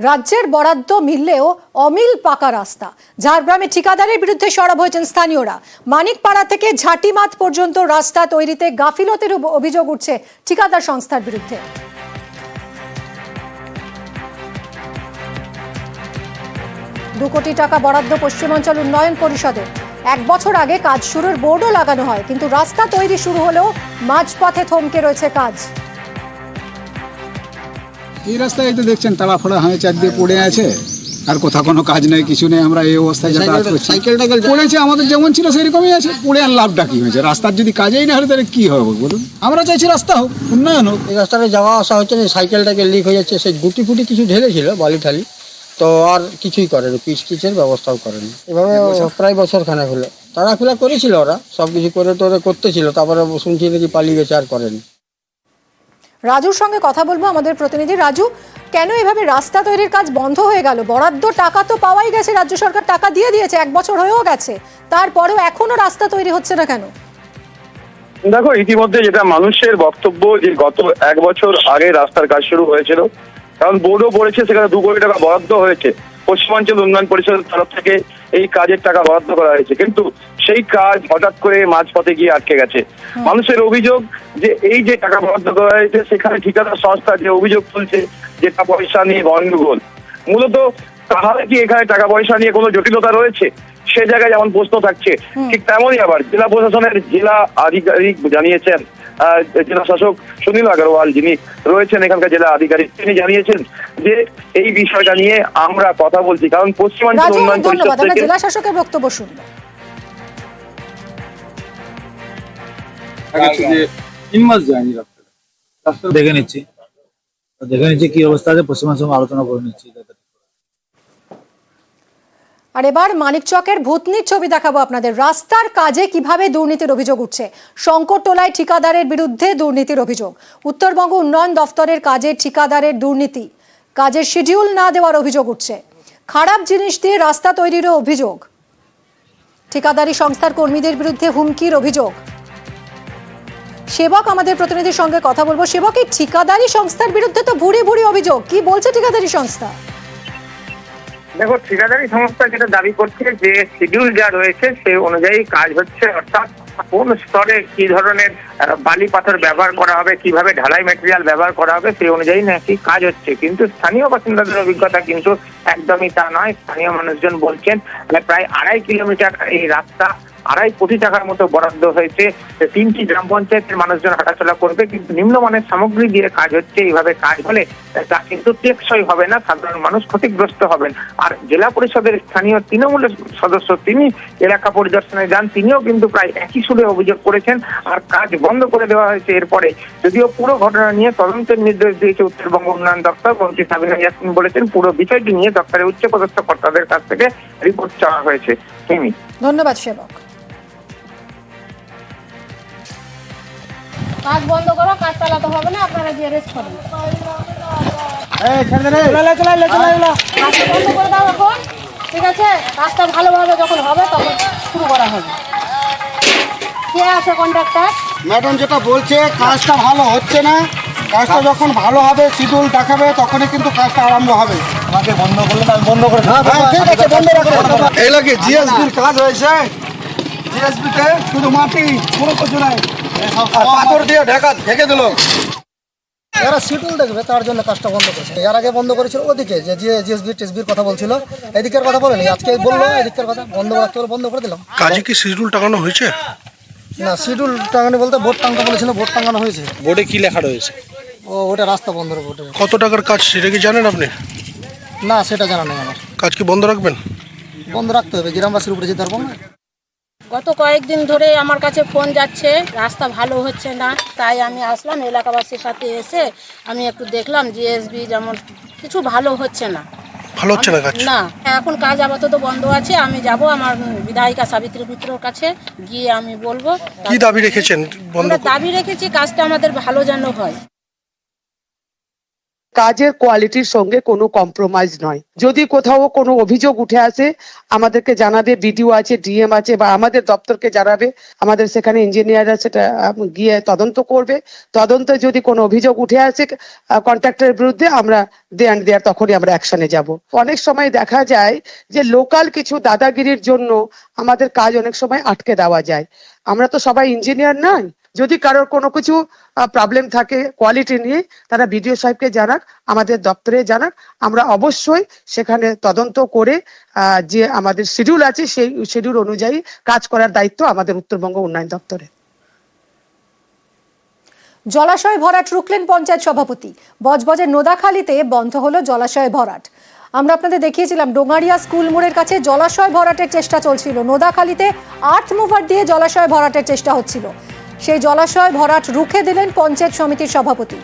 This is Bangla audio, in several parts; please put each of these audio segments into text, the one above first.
রাজ্যের বরাদ্দ মিললেও অমিল পাকা রাস্তা। ঝাড়গ্রামে ঠিকাদারের বিরুদ্ধে সরব হয়েছেন স্থানীয়রা। মানিকপাড়া থেকে ঝাঁটিমাঠ পর্যন্ত রাস্তা তৈরিতে গাফিলতির অভিযোগ উঠছে ঠিকাদার সংস্থার বিরুদ্ধে। 2 কোটি টাকা বরাদ্দ পশ্চিমাঞ্চল উন্নয়ন পরিষদের। 1 বছর আগে কাজ শুরুর বোর্ডও লাগানো হয়, কিন্তু রাস্তা তৈরি শুরু হলেও মাঝপথে থমকে রয়েছে কাজ। এই রাস্তায় এই তো দেখছেন তাড়াফাড়া হয়ে চারদিকে পড়ে আছে, আর কোথাও কোনো কাজ নেই, কিছু নেই। আমরা এই অবস্থায় যাতায়াত করছি। সাইকেলটা পড়েছে, আমাদের যেমন ছিল সেরকমই আছে। পড়ে আর লাভটা কি হয়েছে? রাস্তার যদি কাজেই না হলে তাহলে কি হবে বলুন? আমরা চাইছি রাস্তা হোক, উন্নয়ন হোক। এই রাস্তাটা যাওয়া আসা হচ্ছে না, সাইকেলটাকে লিক হয়ে যাচ্ছে। সেই গুটি ফুটি কিছু ঢেলেছিল বালি ঠালি, তো আর কিছুই করেনি, পিচ টিচের ব্যবস্থাও করেনি। এভাবে প্রায় বছরখানেক হলো তাড়াফিলা করেছিল, ওরা সব কিছু করে তোরে করতেছিল, তারপরে শুনছি নাকি পালিয়ে গেছে, আর করেনি। রাজুর সঙ্গে কথা বলবো, আমাদের প্রতিনিধি। রাজু, কেন এভাবে রাস্তা তৈরির কাজ বন্ধ হয়ে গেল? বরাদ্দ টাকা তো পাওয়াই গেছে, রাজ্য সরকার টাকা দিয়ে দিয়েছে, 1 বছর হয়েও গেছে, তারপরেও এখনো রাস্তা তৈরি হচ্ছে না কেন? দেখো, ইতিমধ্যে যেটা মানুষের বক্তব্য যে গত 1 বছর আগে রাস্তার কাজ শুরু হয়েছিল, কারণ বোর্ডও পড়েছে, সেখানে 2 কোটি টাকা বরাদ্দ হয়েছে। পশ্চিমাঞ্চল উন্নয়ন পরিষদের তরফ থেকে এই কাজের টাকা বরাদ্দ করা হয়েছে, কিন্তু সেই কাজ হঠাৎ করে মাঝপথে গিয়ে আটকে গেছে। মানুষের অভিযোগ যে এই যে টাকা বরাদ্দ করা হয়েছে, সেখানে ঠিকাদার সংস্থা যে অভিযোগ তুলছে যে টাকা পয়সা নিয়ে গন্ডগোল। মূলত তাহলে কি এখানে টাকা পয়সা নিয়ে কোনো জটিলতা রয়েছে? সে জায়গায় যেমন প্রশ্ন থাকছে, ঠিক তেমনই আবার জেলা প্রশাসনের জেলা আধিকারিক জানিয়েছেন, জেলা শাসক সুনীল আগরওয়াল যিনি রয়েছেন এখানকার জেলা আধিকারিক, তিনি জানিয়েছেন যে এই বিষয়টা নিয়ে আমরা কথা বলছি, কারণ পশ্চিমাঞ্চল উন্নয়ন পরিষদ থেকে জেলা শাসকের বক্তব্য শুনবো। দেখে নিচ্ছি কি অবস্থা আছে, পশ্চিমবঙ্গের সঙ্গে আলোচনা করে নিচ্ছি। আর এবার মানিকচকের ভূতনির ছবি দেখাবো আপনাদের। রাস্তার কাজে কিভাবে দুর্নীতির অভিযোগ উঠছে। শঙ্করটোলায় ঠিকাদারের বিরুদ্ধে দুর্নীতির অভিযোগ। উত্তরবঙ্গ উন্নয়ন দফতরের কাজে ঠিকাদারের দুর্নীতি, কাজের শিডিউল না দেওয়ার অভিযোগ উঠছে। খারাপ জিনিস দিয়ে রাস্তা তৈরিরও অভিযোগ। ঠিকাদারি সংস্থার কর্মীদের বিরুদ্ধে হুমকির অভিযোগ। সেবক আমাদের প্রতিনিধির সঙ্গে কথা বলবো। সেবক, এই ঠিকাদারি সংস্থার বিরুদ্ধে তো ভুরি ভুরি অভিযোগ, কি বলছে ঠিকাদারি সংস্থা? দেখো, ঠিকাদারি সংস্থা যেটা দাবি করছে যে শিডিউল যা রয়েছে সে অনুযায়ী কাজ হচ্ছে, অর্থাৎ কোন স্তরে কি ধরনের বালি পাথর ব্যবহার করা হবে, কিভাবে ঢালাই ম্যাটেরিয়াল ব্যবহার করা হবে, সেই অনুযায়ী নাকি কাজ হচ্ছে। কিন্তু স্থানীয় বাসিন্দাদের অভিজ্ঞতা কিন্তু একদমই তা নয়। স্থানীয় মানুষজন বলছেন প্রায় 2.5 কিলোমিটার এই রাস্তা 2.5 কোটি টাকার মতো বরাদ্দ হয়েছে। 3টি গ্রাম পঞ্চায়েতের মানুষজন হাঁটাচলা করবে, কিন্তু নিম্নমানের সামগ্রী দিয়ে কাজ হচ্ছে। এইভাবে কাজ হলে তা কিন্তু টেকসই হবে না, সাধারণ মানুষ ক্ষতিগ্রস্ত হবেন। আর জেলা পরিষদের স্থানীয় তৃণমূলের সদস্য তিনি এলাকা পরিদর্শনে যান, তিনিও কিন্তু প্রায় একই সুরে অভিযোগ করেছেন, আর কাজ বন্ধ করে দেওয়া হয়েছে এরপরে। যদিও পুরো ঘটনা নিয়ে তদন্তের নির্দেশ দিয়েছে উত্তরবঙ্গ উন্নয়ন দপ্তর। মন্ত্রী সাবিনা ইয়াসমিন বলেছেন পুরো বিষয়টি নিয়ে দপ্তরের উচ্চপদস্থ কর্তাদের কাছ থেকে রিপোর্ট চাওয়া হয়েছে। ধন্যবাদ সেবক। কাজ বন্ধ করো, কাজ চালাতে হবে না, আপনারা গিয়ে রেস্ট করুন। কাজটা বন্ধ করে দাও এখন, ঠিক আছে? কাজটা ভালোভাবে যখন হবে তখন শুরু করা হবে। কে আছে কন্ট্রাক্টর? ম্যাডাম যেটা বলছে, কাজটা ভালো হচ্ছে না, কাজটা যখন ভালো হবে শিডিউল দেখাবে তখনই কিন্তু কাজটা আরম্ভ হবে। আমাকে বন্ধ করলে আমি বন্ধ করে দেবো। ঠিক আছে, বন্ধ রাখো। এই লাগে জিএসবির কাজ হয়েছে, জিএসবিতে শুধু মাটি, কোনো কিছু নাই, পাথর দিয়ে ঢেকে দিল। এরা শিডিউল দেখবে, তার জন্য কাজটা বন্ধ করেছে। এর আগে বন্ধ করেছিল ওদিকে, যে জিএসবি টেসবির কথা বলছিল, এদিকের কথা বলেনি, আজকে বললো এদিকের কথা বন্ধ রাখতে বলে বন্ধ করে দিলাম। কাজে কি শিডিউল টাঙানো হয়েছে? না, শিডিউল টাঙানো বলতে বোর্ড টাঙানো বলেছিল, বোর্ড টাঙানো হয়েছে। বোর্ডে কি লেখা রয়েছে? ওটা রাস্তা বন্ধ বোর্ডে। কত টাকার কাজ সেটা কি জানেন আপনি? না, সেটা জানা নেই আমার। কাজ কি বন্ধ রাখবেন? বন্ধ রাখতে হবে, গ্রামবাসীর উপরে যেতে পারবো না। গত কয়েকদিন ধরে আমার কাছে ফোন যাচ্ছে, রাস্তা ভালো হচ্ছে না, তাই আমি আসলাম এলাকাবাসীর সাথে। এসে আমি একটু দেখলাম জিএসবি যেমন কিছু ভালো হচ্ছে না। ভালো হচ্ছে না কাজ? না, এখন কাজ আপাতত বন্ধ আছে। আমি যাব আমার বিধায়িকা সাবিত্রী মিত্রর কাছে, গিয়ে আমি বলবো। কি দাবি রেখেছেন? আমরা দাবি রেখেছি কাজটা আমাদের ভালো যেন হয়। কাজের কোয়ালিটির সঙ্গে কোনো কম্প্রোমাইজ নয়। যদি কোথাও কোনো অভিযোগ উঠে আসে আমাদেরকে জানাবে, বিডিও আছে, ডিএম আছে, বা আমাদের দপ্তরকে জানাবে, আমাদের সেখানে ইঞ্জিনিয়াররা সেটা গিয়ে তদন্ত করবে। তদন্তে যদি কোনো অভিযোগ উঠে আসে কন্ট্রাক্টরের বিরুদ্ধে, আমরা দেয়ার তখনই আমরা অ্যাকশনে যাব। অনেক সময় দেখা যায় যে লোকাল কিছু দাদাগিরির জন্য আমাদের কাজ অনেক সময় আটকে দেওয়া যায়। আমরা তো সবাই ইঞ্জিনিয়ার নয়। যদি কারোর কোনো কিছু প্রবলেম থাকে কোয়ালিটি নিয়ে, তারা বিডিও সাহেবকে জানাক, আমাদের দপ্তরে জানাক, আমরা অবশ্যই সেখানে তদন্ত করে যে আমাদের শিডিউল আছে সেই শিডিউল অনুযায়ী কাজ করার দায়িত্ব আমাদের উত্তরবঙ্গ উন্নয়ন দপ্তরে। জলাশয় ভরাট রুখলেন পঞ্চায়েত সভাপতি। বজবজের নোদাখালীতে বন্ধ হলো জলাশয় ভরাট। আমরা আপনাদের দেখিয়েছিলাম ডোঙারিয়া স্কুল মোড়ের কাছে জলাশয় ভরাটের চেষ্টা চলছিল। নোদাখালীতে আর্থ মুভার দিয়ে জলাশয় ভরাটের চেষ্টা হচ্ছিল। সেই জলাশয় ভরাট রুখে দিলেন পঞ্চায়েত সমিতির সভাপতি।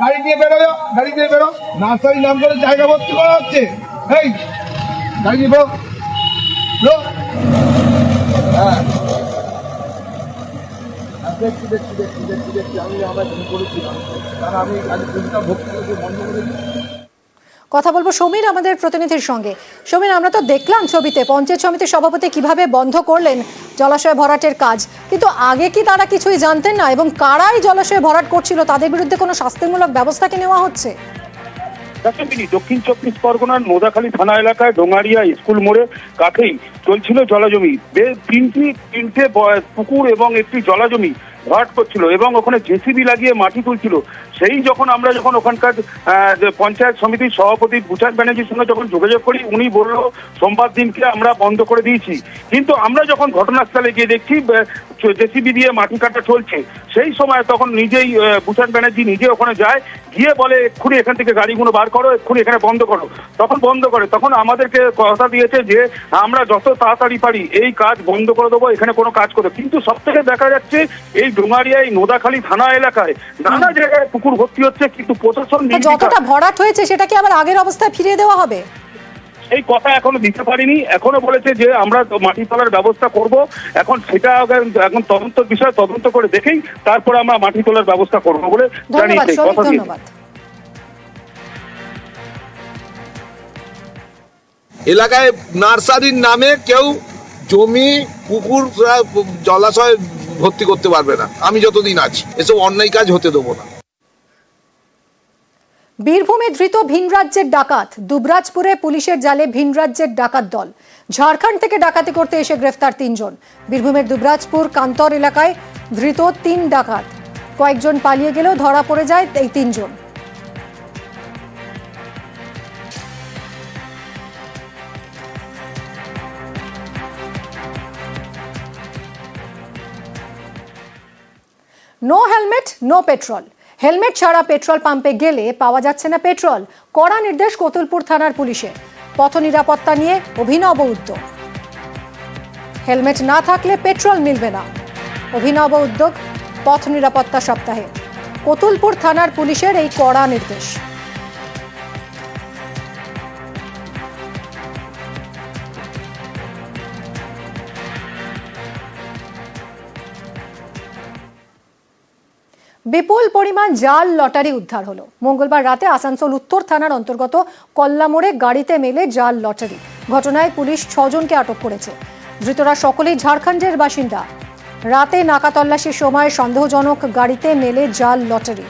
গাড়ি দিয়ে বেরো, গাড়ি দিয়ে বেরো, নার্সারি নাম করে জায়গা ভর্তি করা হচ্ছে। এই গাড়ি দিয়ে বেরো। হ্যাঁ দেখছি দেখছি দেখছি দেখছি দেখছি আমি আমরা কি করেছিলাম, কারণ আমি আজ পুলিশটা ভর্তি করে বন্ধ করে দিচ্ছি। কথা বলবো সমীর আমাদের প্রতিনিধির সঙ্গে। সমীর, আমরা তো দেখলাম ছবিতে পঞ্চায়েত সমিতির সভাপতি কিভাবে বন্ধ করলেন জলাশয় ভরাটের কাজ, কিন্তু আগে কি তারা কিছুই জানতেন না? এবং কারাই জলাশয় ভরাট করছিল তাদের বিরুদ্ধে কোনো শাস্তিমূলক ব্যবস্থা কি নেওয়া হচ্ছে? দক্ষিণ চব্বিশ পরগনার নোদাখালী থানা এলাকায় ডোঙারিয়া স্কুল মোড়ে কাছেই চলছিল জলাজমি। তিনটে পুকুর এবং একটি জলাজমি ভরাট করছিল এবং ওখানে জেসিবি লাগিয়ে মাটি তুলছিল। সেই আমরা যখন ওখানকার পঞ্চায়েত সমিতির সভাপতি বুচান ব্যানার্জির সঙ্গে যখন যোগাযোগ করি, উনি বলল সোমবার দিনকে আমরা বন্ধ করে দিয়েছি। কিন্তু আমরা যখন ঘটনাস্থলে গিয়ে দেখছি জেসিবি দিয়ে মাটি কাটা চলছে, সেই সময় তখন নিজেই বুচান ব্যানার্জি নিজে ওখানে যায়, গিয়ে বলে এক্ষুনি এখান থেকে গাড়িগুলো বার করো, এক্ষুনি এখানে বন্ধ করো। তখন বন্ধ করে, তখন আমাদেরকে কথা দিয়েছে যে আমরা যত তাড়াতাড়ি পারি এই কাজ বন্ধ করে দেবো, এখানে কোনো কাজ করো। কিন্তু সব থেকে দেখা যাচ্ছে এই ডোঙারিয়া নোদাখালী থানা এলাকায় নানা জায়গায় পুকুর ভর্তি হচ্ছে, কিন্তু প্রশাসন যতটা ভরাট হয়েছে সেটা কি আবার আগের অবস্থায় ফিরিয়ে দেওয়া হবে? এই কথা এখনো দিতে পারিনি। এখনো বলেছে যে আমরা মাটি তোলার ব্যবস্থা করব। এখন সেটা এখন তদন্তের বিষয় তদন্ত করে দেখেই তারপরে আমরা মাটি তোলার ব্যবস্থা করবো বলে জানিয়েছে। ধন্যবাদ। এলাকায় নার্সারির নামে কেউ জমি, পুকুর, জলাশয় ভর্তি করতে পারবে না। আমি যতদিন আছি এসব অন্যায় কাজ হতে দেবো না। বীরভূমে ধৃত ভিন রাজ্যের ডাকাত। দুবরাজপুরে পুলিশের জালে ভিন রাজ্যের ডাকাত দল। ঝাড়খণ্ড থেকে ডাকাতি করতে এসে গ্রেফতার 3 জন। বীরভূমের দুবরাজপুর কান্তর এলাকায় ধৃত 3 ডাকাত। কয়েকজন পালিয়ে গেলেও ধরা পড়ে যায় এই 3 জন। No helmet no petrol. Helmet ছাড়া পেট্রোল পাম্পে গেলে পাওয়া যাচ্ছে না পেট্রোল। কড়া নির্দেশ কোতুলপুর থানার পুলিশের। পথ নিরাপত্তা নিয়ে অভিনব উদ্যোগ। হেলমেট না থাকলে পেট্রোল মিলবে না। অভিনব উদ্যোগ পথ নিরাপত্তা সপ্তাহে। কোতুলপুর থানার পুলিশের এই কড়া নির্দেশ। বিপুল পরিমাণ জাল লটারি উদ্ধার হলো। মঙ্গলবার রাতে আসানসোল উত্তর থানার অন্তর্গত কল্লামোড়ে গাড়িতে মেলে জাল লটারি। ঘটনায় পুলিশ 6 জনকে আটক করেছে। ধৃতরা সকলেই ঝাড়খণ্ডের বাসিন্দা। রাতে নাকা তল্লাশির সময় সন্দেহজনক গাড়িতে মেলে জাল লটারি।